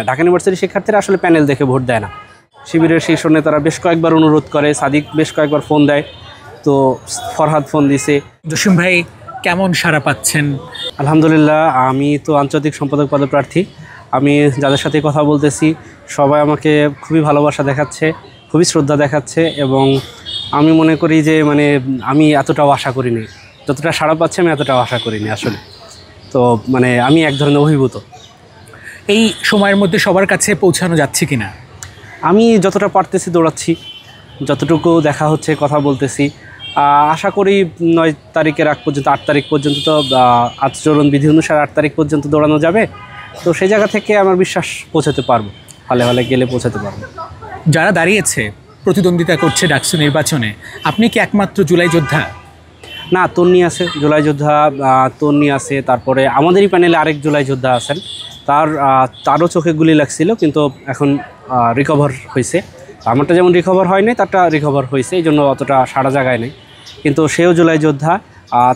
ঢাকা ইউনিভার্সিটির শিক্ষার্থীরা আসলে প্যানেল দেখে ভোট দেয় না। শিবিরের শীর্ষ নেতারা বেশ কয়েকবার অনুরোধ করে, সাদিক বেশ কয়েকবার ফোন দেয়, তো ফরহাদ ফোন দিছে। জসিম ভাই কেমন সাড়া পাচ্ছেন? আলহামদুলিল্লাহ, আমি তো আন্তর্জাতিক সম্পাদক পদপ্রার্থী। আমি যাদের সাথে কথা বলতেছি সবাই আমাকে খুবই ভালোবাসা দেখাচ্ছে, খুবই শ্রদ্ধা দেখাচ্ছে, এবং আমি মনে করি যে আমি এতটাও আশা করিনি, যতটা সাড়া পাচ্ছে আমি এতটাও আশা করিনি আসলে। তো আমি এক ধরনের অভিভূত। এই সময়ের মধ্যে সবার কাছে পৌঁছানো যাচ্ছে কিনা? আমি যতটা পারতেছি দৌড়াচ্ছি, যতটুকু দেখা হচ্ছে কথা বলতেছি। আশা করি 9 তারিখের আগ পর্যন্ত, 8 তারিখ পর্যন্ত তো আচরণ বিধি অনুসারে 8 তারিখ পর্যন্ত দৌড়ানো যাবে। তো সেই জায়গা থেকে আমার বিশ্বাস পৌঁছাতে পারবো, হলে হলে গেলে পৌঁছাতে পারবো। যারা দাঁড়িয়েছে প্রতিদ্বন্দ্বিতা করছে ডাকসু নির্বাচনে, আপনি কি একমাত্র জুলাই যোদ্ধা? না, তন্নি আছে, জুলাই যোদ্ধা তন্নি আছে, তারপরে আমাদেরই প্যানেলে আরেক জুলাই যোদ্ধা আছেন, তারও চোখে গুলি লাগছিল, কিন্তু এখন রিকভার হয়েছে। আমারটা যেমন রিকভার হয় নাই, তারটা রিকভার হয়েছে, এই জন্য অতটা সারা জায়গায় নেই, কিন্তু সেও জুলাই যোদ্ধা।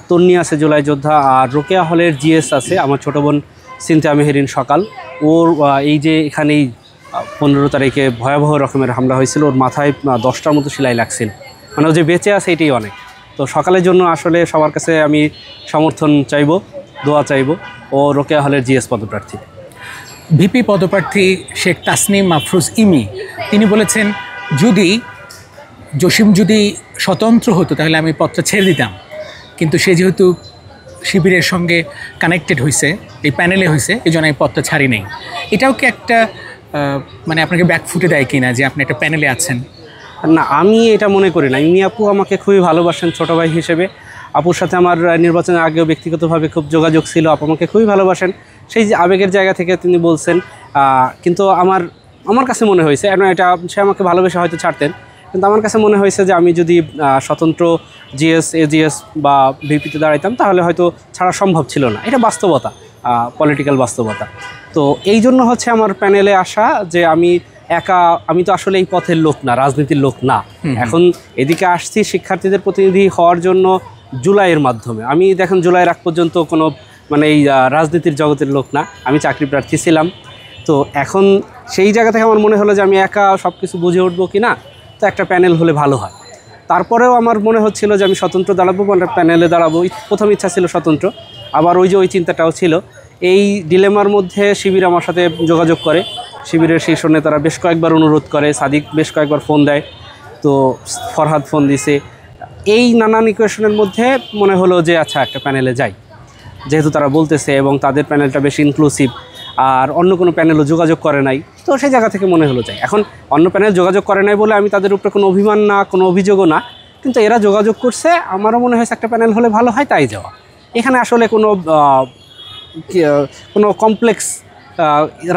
তন্নি আছে জুলাই যোদ্ধা, আর রোকেয়া হলের জিএস আছে আমার ছোটো বোন সিনথিয়া মেহেরিন সকাল। ওর এই যে এখানেই 15 তারিখে ভয়াবহ রকমের হামলা হয়েছিল, ওর মাথায় 10টার মতো সেলাই লাগছিল, ও যে বেঁচে আছে এটাই অনেক। তো সকালের জন্য আসলে সবার কাছে আমি সমর্থন চাইব, দোয়া চাইব। ও রোকেয়া হলের জিএস পদপ্রার্থী। ভিপি পদপ্রার্থী শেখ তাসনিম মাফরুজ ইমি তিনি বলেছেন, জসিম যদি স্বতন্ত্র হতো তাহলে আমি পদটা ছেড়ে দিতাম, কিন্তু সে যেহেতু শিবিরের সঙ্গে কানেক্টেড হয়েছে, এই প্যানেলে হয়েছে, এই জন্য আমি পদটা ছাড়ি নেই। এটাও কি একটা আপনাকে ব্যাকফুটে দেয় কিনা যে আপনি একটা প্যানেলে আছেন? না, আমি এটা মনে করি না। ইনি আপু আমাকে খুবই ভালোবাসেন ছোটো ভাই হিসেবে। আপুর সাথে আমার নির্বাচনের আগেও ব্যক্তিগতভাবে খুব যোগাযোগ ছিল, আপু আমাকে খুবই ভালোবাসেন, সেই যে আবেগের জায়গা থেকে তিনি বলছেন। কিন্তু আমার কাছে মনে হয়েছে, এটা সে আমাকে ভালোবেসে হয়তো ছাড়তেন, কিন্তু আমার কাছে মনে হয়েছে যে আমি যদি স্বতন্ত্র জিএস, এজিএস বা ভিপিতে দাঁড়াইতাম তাহলে হয়তো ছাড়া সম্ভব ছিল না। এটা বাস্তবতা, পলিটিক্যাল বাস্তবতা। তো এই জন্য হচ্ছে আমার প্যানেলে আসা, যে আমি তো আসলে এই পথের লোক না, রাজনীতির লোক না। এখন এদিকে আসছি শিক্ষার্থীদের প্রতিনিধি হওয়ার জন্য জুলাইয়ের মাধ্যমে। আমি দেখেন জুলাইয়ের আগ পর্যন্ত কোনো এই রাজনীতির জগতের লোক না, আমি চাকরি প্রার্থী ছিলাম। তো এখন সেই জায়গা থেকে আমার মনে হলো যে আমি একা সব কিছু বুঝে উঠবো কি না, তো একটা প্যানেল হলে ভালো হয়। তারপরেও আমার মনে হচ্ছিল যে আমি স্বতন্ত্র দাঁড়াবো, প্যানেলে দাঁড়াবো। প্রথম ইচ্ছা ছিল স্বতন্ত্র, আবার ওই চিন্তাটাও ছিল। এই ডিলেমার মধ্যে শিবির আমার সাথে যোগাযোগ করে, শিবিরের শীর্ষ নেতারা বেশ কয়েকবার অনুরোধ করে, সাদিক বেশ কয়েকবার ফোন দেয়, তো ফরহাদ ফোন দিছে। এই নানান ইকুয়েশনের মধ্যে মনে হলো যে আচ্ছা একটা প্যানেলে যাই, যেহেতু তারা বলতেছে এবং তাদের প্যানেলটা বেশি ইনক্লুসিভ, আর অন্য কোনো প্যানেলও যোগাযোগ করে নাই, তো সেই জায়গা থেকে মনে হলো যাই। এখন অন্য প্যানেল যোগাযোগ করে নাই বলে আমি তাদের উপরে কোনো অভিমান না, কোনো অভিযোগও না, কিন্তু এরা যোগাযোগ করছে, আমারও মনে হয়েছে একটা প্যানেল হলে ভালো হয়, তাই যাওয়া। এখানে আসলে কোনো কমপ্লেক্স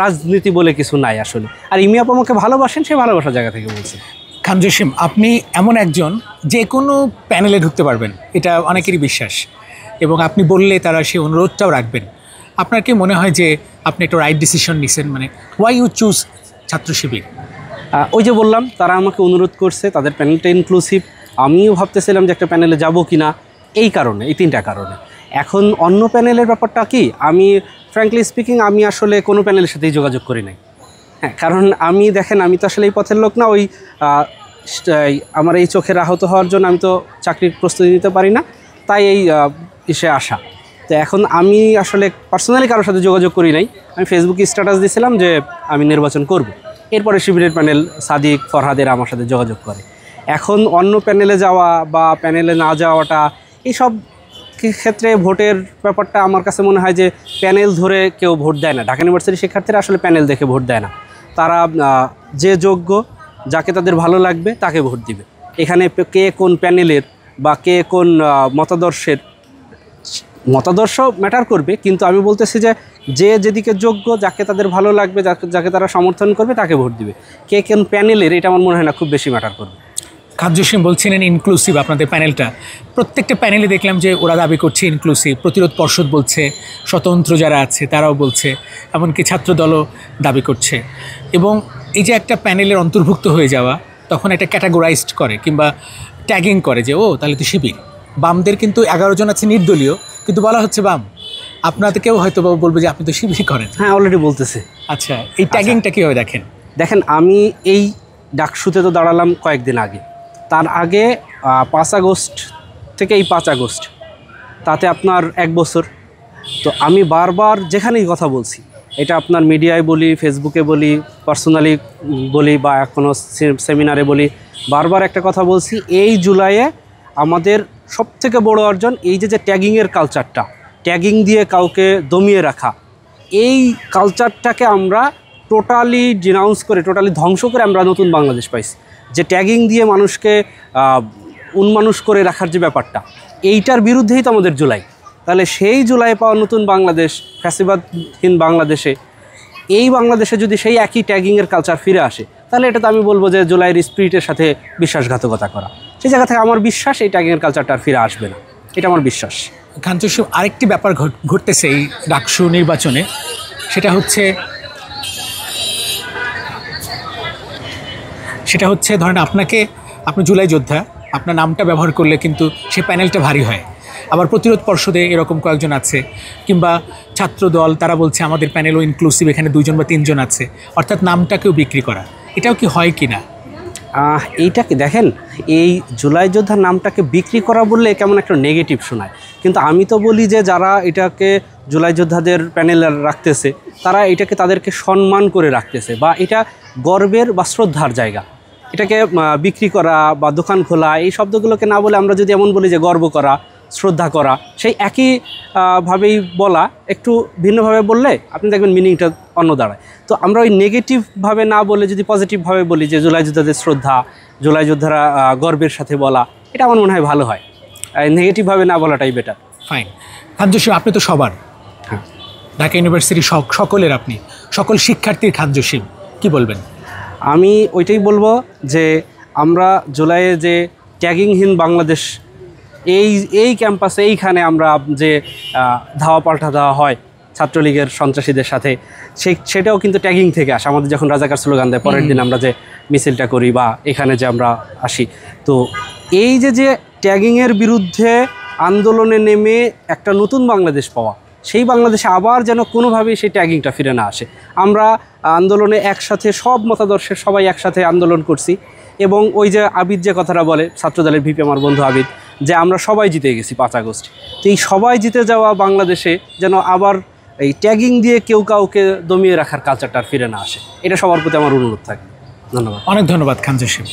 রাজনীতি বলে কিছু নাই আসলে। আর ইমি আপু আমাকে ভালোবাসেন, সে ভালোবাসার জায়গা থেকে বলছে। খান জসিম, আপনি এমন একজন যে কোনো প্যানেলে ঢুকতে পারবেন, এটা অনেকেরই বিশ্বাস, এবং আপনি বললে তারা সেই অনুরোধটাও রাখবেন। আপনার কি মনে হয় যে আপনি একটা রাইট ডিসিশন নিছেন? ওয়াই ইউ চুজ ছাত্র শিবির? ওই যে বললাম, তারা আমাকে অনুরোধ করছে, তাদের প্যানেলটা ইনক্লুসিভ। আমিও ভাবতেছিলাম যে একটা প্যানেলে যাব কি না, এই কারণে, এই 3টা কারণে। এখন অন্য প্যানেলের ব্যাপারটা কি, আমি ফ্র্যাঙ্কলি স্পিকিং আমি আসলে কোনো প্যানেলের সাথেই যোগাযোগ করি নাই। হ্যাঁ, কারণ দেখেন আমি তো আসলে এই পথের লোক না। আমার এই চোখের আহত হওয়ার জন্য আমি তো চাকরির প্রস্তুতি নিতে পারি না, তাই এই ইসে আসা। তো এখন আমি আসলে পার্সোনালি কারোর সাথে যোগাযোগ করি নাই। আমি ফেসবুকে স্ট্যাটাস দিয়েছিলাম যে আমি নির্বাচন করব, এরপরে শিবিরের প্যানেল সাদিক, ফরহাদের আমার সাথে যোগাযোগ করে। এখন অন্য প্যানেলে যাওয়া বা প্যানেলে না যাওয়াটা, এইসব ক্ষেত্রে ভোটের ব্যাপারটা আমার কাছে মনে হয় যে প্যানেল ধরে কেউ ভোট দেয় না। ঢাকা ইউনিভার্সিটির শিক্ষার্থীরা আসলে প্যানেল দেখে ভোট দেয় না। তারা যে যোগ্য, যাকে তাদের ভালো লাগবে তাকে ভোট দিবে। এখানে কে কোন প্যানেলের বা কে কোন মতাদর্শ ম্যাটার করবে, কিন্তু আমি বলতেছি যে যেদিকে যোগ্য, যাকে তাদের ভালো লাগবে, যাকে তারা সমর্থন করবে তাকে ভোট দিবে। কে কোন প্যানেলের, এটা আমার মনে হয় না খুব বেশি ম্যাটার করবে। খান জসিম বলছিলেন ইনক্লুসিভ আপনাদের প্যানেলটা, প্রত্যেকটা প্যানেলে দেখলাম যে ওরা দাবি করছে ইনক্লুসিভ। প্রতিরোধ পর্ষদ বলছে, স্বতন্ত্র যারা আছে তারাও বলছে, এমনকি ছাত্রদলও দাবি করছে। এবং এই যে একটা প্যানেলের অন্তর্ভুক্ত হয়ে যাওয়া, তখন একটা ক্যাটাগোরাইজড করে কিংবা ট্যাগিং করে যে ও তাহলে তো শিবির। বামদের কিন্তু 11 জন আছে নির্দলীয়, কিন্তু বলা হচ্ছে বাম। আপনাদেরকেও হয়তো বলবো যে আপনি তো শিবির করেন। হ্যাঁ, অলরেডি বলতেছে। আচ্ছা, এই ট্যাগিংটা কীভাবে দেখেন? দেখেন, আমি এই ডাকসুতে তো দাঁড়ালাম কয়েকদিন আগে। তার আগে 5 আগস্ট থেকে এই 5 আগস্ট, তাতে আপনার 1 বছর। তো আমি বারবার যেখানেই কথা বলছি, এটা আপনার মিডিয়ায় বলি, ফেসবুকে বলি, পার্সোনালি বলি, বা কোনো সেমিনারে বলি, বারবার একটা কথা বলছি, এই জুলাইয়ে আমাদের সবথেকে বড় অর্জন এই যে ট্যাগিংয়ের কালচারটা, ট্যাগিং দিয়ে কাউকে দমিয়ে রাখা, এই কালচারটাকে আমরা টোটালি ডিনাউন্স করে, টোটালি ধ্বংস করে আমরা নতুন বাংলাদেশ পাইছি। যে ট্যাগিং দিয়ে মানুষকে উন্মানুষ করে রাখার যে ব্যাপারটা, এইটার বিরুদ্ধেই তো আমাদের জুলাই। তাহলে সেই জুলাই পাওয়া নতুন বাংলাদেশ, ফ্যাসিবাদহীন বাংলাদেশে, এই বাংলাদেশে যদি সেই একই ট্যাগিংয়ের কালচার ফিরে আসে, তাহলে এটা তো আমি বলবো যে জুলাইয়ের স্পিরিটের সাথে বিশ্বাসঘাতকতা করা। সেই জায়গা থেকে আমার বিশ্বাস এই ট্যাগিংয়ের কালচারটা আর ফিরে আসবে না, এটা আমার বিশ্বাস। খান জসিম, আরেকটি ব্যাপার ঘটতেছে এই ডাকসু নির্বাচনে, সেটা হচ্ছে ধরেন আপনি জুলাই যোদ্ধা, আপনার নামটা ব্যবহার করলে কিন্তু সে প্যানেলটা ভারী হয়। আবার প্রতিরোধ পর্ষদে এরকম কয়েকজন আছে, কিংবা ছাত্র দল, তারা বলছে আমাদের প্যানেলও ইনক্লুসিভ, এখানে 2 জন বা 3 জন আছে, অর্থাৎ নামটাকেও বিক্রি করা। এটাও কি হয় কি না? এইটাকে দেখেন, এই জুলাই যোদ্ধার নামটাকে বিক্রি করা বললে কেমন একটা নেগেটিভ শোনায়, কিন্তু আমি তো বলি যে যারা এটাকে জুলাই যোদ্ধাদের প্যানেলে রাখতেছে, তারা এটাকে তাদেরকে সম্মান করে রাখতেছে, বা এটা গর্বের বা শ্রদ্ধার জায়গা। এটাকে বিক্রি করা বা দোকান খোলা, এই শব্দগুলোকে না বলে আমরা যদি এমন বলি যে গর্ব করা, শ্রদ্ধা করা, সেই একই ভাবেই বলা, একটু ভিন্নভাবে বললে আপনি দেখবেন মিনিংটা অন্য দাঁড়ায়। তো আমরা ওই নেগেটিভভাবে না বলে যদি পজিটিভভাবে বলি যে জুলাই যোদ্ধাদের শ্রদ্ধা, জুলাই যোদ্ধারা গর্বের সাথে বলা, এটা আমার মনে হয় ভালো হয়। নেগেটিভভাবে না বলাটাই বেটার। ফাইন। খান জসিম, আপনি তো সবার, হ্যাঁ, ঢাকা ইউনিভার্সিটি সকলের, আপনি সকল শিক্ষার্থীর খান জসিম, কী বলবেন? আমি ওইটাই বলবো যে আমরা জুলাইয়ে যে ট্যাগিংহীন বাংলাদেশ, এই ক্যাম্পাসে, এইখানে আমরা যে ধাওয়া পাল্টা দেওয়া হয় ছাত্রলীগের সন্ত্রাসীদের সাথে, সেটাও কিন্তু ট্যাগিং থেকে আসে। আমাদের যখন রাজাকার স্লোগান দেয়, পরের দিন আমরা যে মিছিলটা করি বা এখানে যে আমরা আসি, তো এই যে ট্যাগিংয়ের বিরুদ্ধে আন্দোলনে নেমে একটা নতুন বাংলাদেশ পাওয়া, সেই বাংলাদেশে আবার যেন কোনোভাবেই সেই ট্যাগিংটা ফিরে না আসে। আমরা আন্দোলনে একসাথে সব মতাদর্শের সবাই একসাথে আন্দোলন করছি, এবং ওই যে আবিদ যে কথাটা বলে, ছাত্রদলের ভিপি আমার বন্ধু আবিদ, যে আমরা সবাই জিতে গেছি 5 আগস্ট। তো এই সবাই জিতে যাওয়া বাংলাদেশে যেন আবার এই ট্যাগিং দিয়ে কেউ কাউকে দমিয়ে রাখার কালচারটা ফিরে না আসে, এটা সবার প্রতি আমার অনুরোধ থাকে। ধন্যবাদ। অনেক ধন্যবাদ খান জসিম।